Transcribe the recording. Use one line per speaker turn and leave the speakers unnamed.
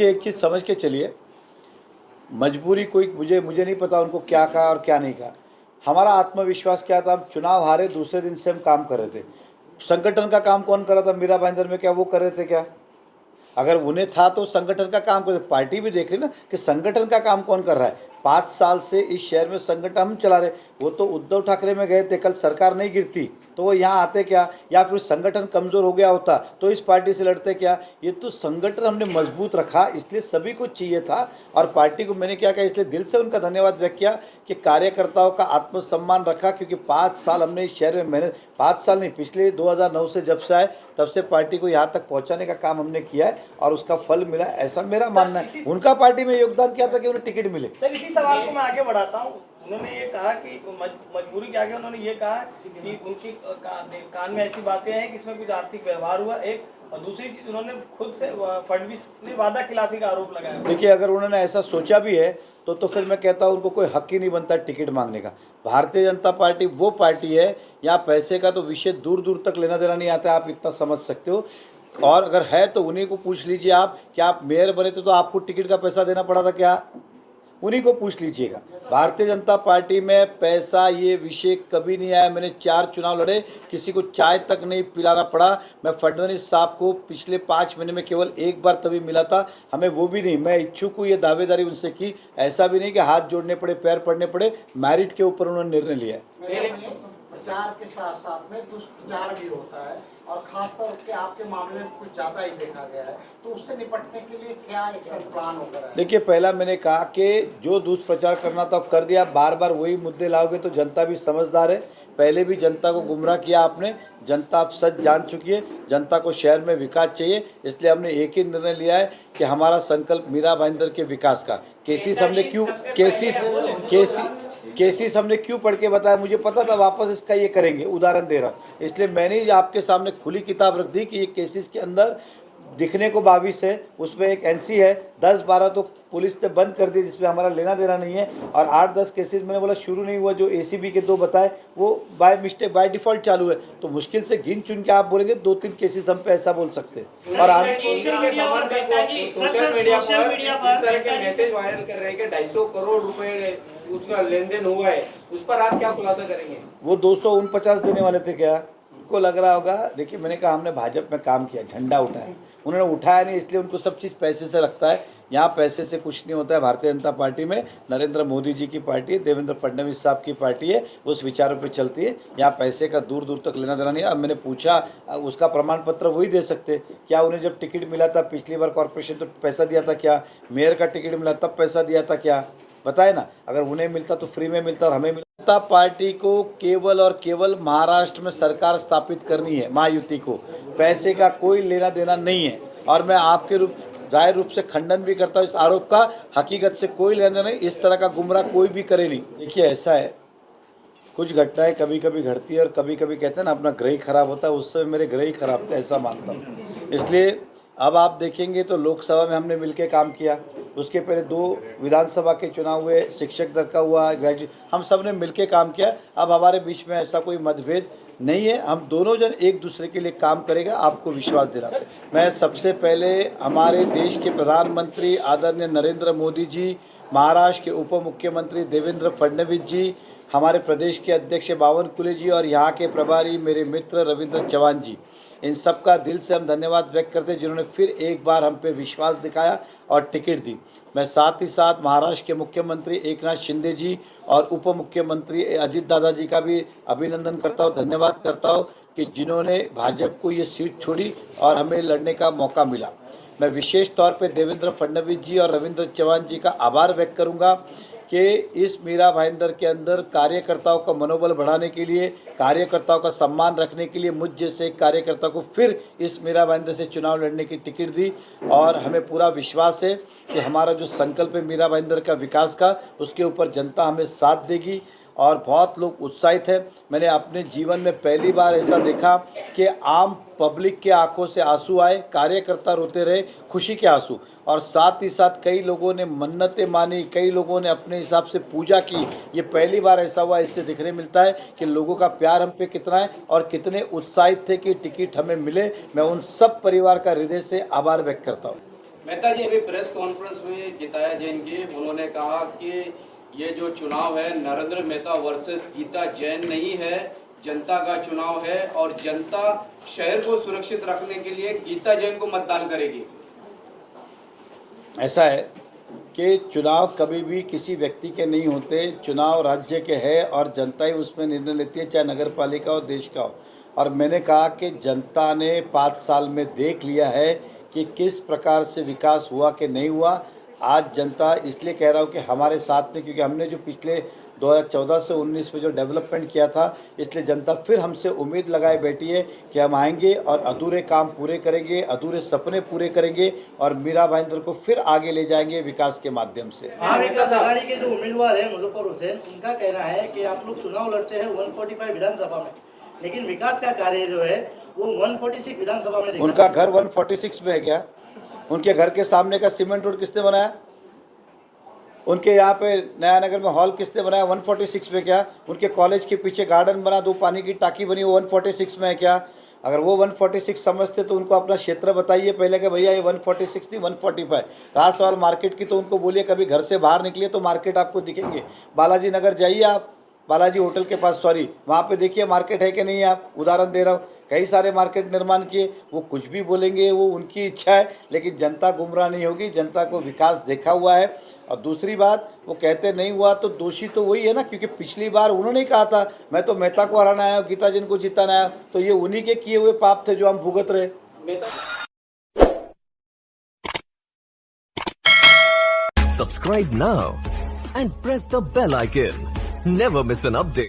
देखिए, एक चीज़ समझ के चलिए, मजबूरी कोई मुझे नहीं पता उनको क्या कहा और क्या नहीं कहा। हमारा आत्मविश्वास क्या था, हम चुनाव हारे दूसरे दिन से हम काम कर रहे थे। संगठन का काम कौन कर रहा था मीरा भाईंदर में? क्या वो कर रहे थे क्या? अगर उन्हें था तो संगठन का काम कर, पार्टी भी देख रही ना कि संगठन का काम कौन कर रहा है। 5 साल से इस शहर में संगठन हम चला रहे। वो तो उद्धव ठाकरे में गए थे, कल सरकार नहीं गिरती तो वो यहाँ आते क्या? या फिर संगठन कमज़ोर हो गया होता तो इस पार्टी से लड़ते क्या? ये तो संगठन हमने मजबूत रखा, इसलिए सभी को चाहिए था। और पार्टी को मैंने क्या कहा, इसलिए दिल से उनका धन्यवाद व्यक्त किया कि कार्यकर्ताओं का आत्मसम्मान रखा, क्योंकि 5 साल हमने इस शहर में मेहनत, 5 साल नहीं, पिछले 2009 से जब से आए तब से पार्टी को यहाँ तक पहुँचाने का काम हमने किया है और उसका फल मिला, ऐसा मेरा मानना है। उनका पार्टी में योगदान क्या था कि उन्हें टिकट मिले।
सर, इसी सवाल को मैं आगे बढ़ाता हूँ। उन्होंने ये कहा कि मजबूरी के आगे उन्होंने ये कहा कि उनकी कान में ऐसी बातें हैं कि इसमें कुछ आर्थिक व्यवहार हुआ, एक, और दूसरी चीज उन्होंने खुद से फडणवीस ने वादा खिलाफी का आरोप लगाया।
देखिए, अगर उन्होंने ऐसा सोचा भी है तो फिर मैं कहता हूँ उनको कोई हक ही नहीं बनता टिकट मांगने का। भारतीय जनता पार्टी वो पार्टी है, यहाँ पैसे का तो विषय दूर दूर तक लेना देना नहीं आता, आप इतना समझ सकते हो। और अगर है तो उन्हीं को पूछ लीजिए आप, क्या आप मेयर बने थे तो आपको टिकट का पैसा देना पड़ा था क्या? उन्हीं को पूछ लीजिएगा। भारतीय जनता पार्टी में पैसा ये विषय कभी नहीं आया। मैंने 4 चुनाव लड़े, किसी को चाय तक नहीं पिलाना पड़ा। मैं फडणवीस साहब को पिछले 5 महीने में केवल एक बार तभी मिला था, हमें वो भी नहीं। मैं इच्छुक हूँ, ये दावेदारी उनसे की। ऐसा भी नहीं कि हाथ जोड़ने पड़े, पैर पड़ने पड़े, मेरिट के ऊपर उन्होंने निर्णय लिया है।
प्रचार के साथ साथ में दुष्प्रचार भी होता है और खासतौर से आपके मामले में कुछ ज्यादा ही देखा गया है, तो उससे निपटने के लिए क्या एक्शन प्लान होकर है?
देखिए, पहला मैंने कहा कि जो दुष्प्रचार करना था कर दिया। बार बार वही मुद्दे लाओगे तो जनता भी समझदार है। पहले भी जनता को गुमराह किया आपने, जनता अब सच जान चुकी है। जनता को शहर में विकास चाहिए, इसलिए हमने एक ही निर्णय लिया है कि हमारा संकल्प मीरा भाईंदर के विकास का। केसीस हमने क्यों पढ़ के बताया? मुझे पता था वापस इसका ये करेंगे, उदाहरण दे रहा हूँ, इसलिए मैंने ही आपके सामने खुली किताब रख दी कि ये केसेस के अंदर दिखने को 22 है, उसमें एक एनसी है, 10-12 तो पुलिस ने बंद कर दी जिसमें हमारा लेना देना नहीं है, और 8-10 केसेस मैंने बोला शुरू नहीं हुआ। जो एसीबी के 2 बताए वो बाय मिस्टेक, बाय डिफॉल्ट चालू है। तो मुश्किल से गिन चुन के आप बोलेंगे 2-3 केसेस हम पे ऐसा बोल सकते हैं। और
सोशल मीडिया पर इस तरह के मैसेज वायरल कर रहे हैं कि 250 करोड़ रुपए उसका लेन देन हुआ है, उस पर आप क्या खुलासा करेंगे?
वो 249 देने वाले थे क्या? को लग रहा होगा। देखिए, मैंने कहा हमने भाजपा में काम किया, झंडा उठाया, उन्होंने उठाया नहीं, इसलिए उनको सब चीज़ पैसे से लगता है। यहाँ पैसे से कुछ नहीं होता है। भारतीय जनता पार्टी में नरेंद्र मोदी जी की पार्टी है, देवेंद्र फडणवीस साहब की पार्टी है, उस विचारों पे चलती है। यहाँ पैसे का दूर दूर तक लेना देना नहीं है। अब मैंने पूछा, उसका प्रमाण पत्र वही दे सकते। क्या उन्हें जब टिकट मिला था पिछली बार कॉर्पोरेशन तो पैसा दिया था क्या? मेयर का टिकट मिला तब पैसा दिया था क्या? बताए ना। अगर उन्हें मिलता तो फ्री में मिलता और हमें मिलता। जनता पार्टी को केवल और केवल महाराष्ट्र में सरकार स्थापित करनी है, महायुति को। पैसे का कोई लेना देना नहीं है। और मैं आपके जाहिर रूप से खंडन भी करता हूँ इस आरोप का। हकीकत से कोई लेना देना नहीं, इस तरह का गुमराह कोई भी करे नहीं। देखिए, ऐसा है, कुछ घटनाएं कभी कभी घटती है और कभी कभी कहते हैं ना अपना ग्रह ही खराब होता है। उस समय मेरे ग्रह ही खराब थे, ऐसा मानता हूँ। इसलिए अब आप देखेंगे तो लोकसभा में हमने मिलकर काम किया, उसके पहले 2 विधानसभा के चुनाव हुए, शिक्षक दर का हुआ, ग्रेजुएट, हम सब ने मिलकर काम किया। अब हमारे बीच में ऐसा कोई मतभेद नहीं है, हम दोनों जन एक दूसरे के लिए काम करेगा, आपको विश्वास दिला। मैं सबसे पहले हमारे देश के प्रधानमंत्री आदरणीय नरेंद्र मोदी जी, महाराष्ट्र के उप मुख्यमंत्री देवेंद्र फडणवीस जी, हमारे प्रदेश के अध्यक्ष बावन कुले जी और यहाँ के प्रभारी मेरे मित्र रविंद्र चौहान जी, इन सब का दिल से हम धन्यवाद व्यक्त करते हैं जिन्होंने फिर एक बार हम पे विश्वास दिखाया और टिकट दी। मैं साथ ही साथ महाराष्ट्र के मुख्यमंत्री एकनाथ शिंदे जी और उप मुख्यमंत्री अजित दादा जी का भी अभिनंदन करता हूँ, धन्यवाद करता हूँ कि जिन्होंने भाजपा को ये सीट छोड़ी और हमें लड़ने का मौका मिला। मैं विशेष तौर पे देवेंद्र फडणवीस जी और रविंद्र चौहान जी का आभार व्यक्त करूँगा कि इस मीरा भाईंदर के अंदर कार्यकर्ताओं का मनोबल बढ़ाने के लिए, कार्यकर्ताओं का सम्मान रखने के लिए मुझ जैसे एक कार्यकर्ता को फिर इस मीरा भाईंदर से चुनाव लड़ने की टिकट दी। और हमें पूरा विश्वास है कि हमारा जो संकल्प है मीरा भाईंदर का विकास का, उसके ऊपर जनता हमें साथ देगी और बहुत लोग उत्साहित हैं। मैंने अपने जीवन में पहली बार ऐसा देखा कि आम पब्लिक के आंखों से आंसू आए, कार्यकर्ता रोते रहे, खुशी के आंसू। और साथ ही साथ कई लोगों ने मन्नतें मानी, कई लोगों ने अपने हिसाब से पूजा की। ये पहली बार ऐसा हुआ। इससे दिखने मिलता है कि लोगों का प्यार हम पे कितना है और कितने उत्साहित थे कि टिकट हमें मिले। मैं उन सब परिवार का हृदय से आभार व्यक्त करता हूँ।
मेहता जी, अभी प्रेस कॉन्फ्रेंस में गीता जैन की उन्होंने कहा कि ये जो चुनाव है नरेंद्र मेहता वर्सेस गीता जैन नहीं है, जनता का चुनाव है और जनता शहर को सुरक्षित रखने के लिए गीता जैन को मतदान करेगी।
ऐसा है कि चुनाव कभी भी किसी व्यक्ति के नहीं होते, चुनाव राज्य के है और जनता ही उसमें निर्णय लेती है, चाहे नगर पालिका हो, देश का हो। और मैंने कहा कि जनता ने 5 साल में देख लिया है कि किस प्रकार से विकास हुआ कि नहीं हुआ। आज जनता इसलिए कह रहा हूँ कि हमारे साथ में, क्योंकि हमने जो पिछले 2014 से 19 में जो डेवलपमेंट किया था, इसलिए जनता फिर हमसे उम्मीद लगाए बैठी है कि हम आएंगे और अधूरे काम पूरे करेंगे, अधूरे सपने पूरे करेंगे और मीरा भाईंदर को फिर आगे ले जाएंगे विकास के माध्यम से।
महाविकास आघाड़ी के जो उम्मीदवार है मुजफ्फर हुसैन, उनका कहना है कि आप लोग चुनाव लड़ते हैं 145 विधानसभा में, लेकिन विकास का कार्य जो है वो 146 विधानसभा में।
उनका घर 146 में है क्या? उनके घर के सामने का सीमेंट रोड किसने बनाया? उनके यहाँ पे नया नगर में हॉल किसने बनाया? 146 में क्या? उनके कॉलेज के पीछे गार्डन बना, 2 पानी की टाकी बनी, वो 146 में है क्या? अगर वो 146 समझते तो उनको अपना क्षेत्र बताइए पहले कि भैया ये 146 नहीं 145। रहा सवाल मार्केट की, तो उनको बोलिए कभी घर से बाहर निकलिए तो मार्केट आपको दिखेंगे। बालाजी नगर जाइए आप, बालाजी होटल के पास, सॉरी, वहाँ पे देखिए मार्केट है कि नहीं है। आप उदाहरण दे रहा हूँ, कई सारे मार्केट निर्माण किए। वो कुछ भी बोलेंगे, वो उनकी इच्छा है, लेकिन जनता गुमराह नहीं होगी। जनता को विकास देखा हुआ है। और दूसरी बात, वो कहते नहीं हुआ तो दोषी तो वही है ना, क्योंकि पिछली बार उन्होंने ही कहा था मैं तो मेहता को हराना आया हूँ, गीता जैन को जिताना आया, तो ये उन्हीं के किए हुए पाप थे जो हम भुगत रहे।
Subscribe now and press the bell icon. Never miss an update.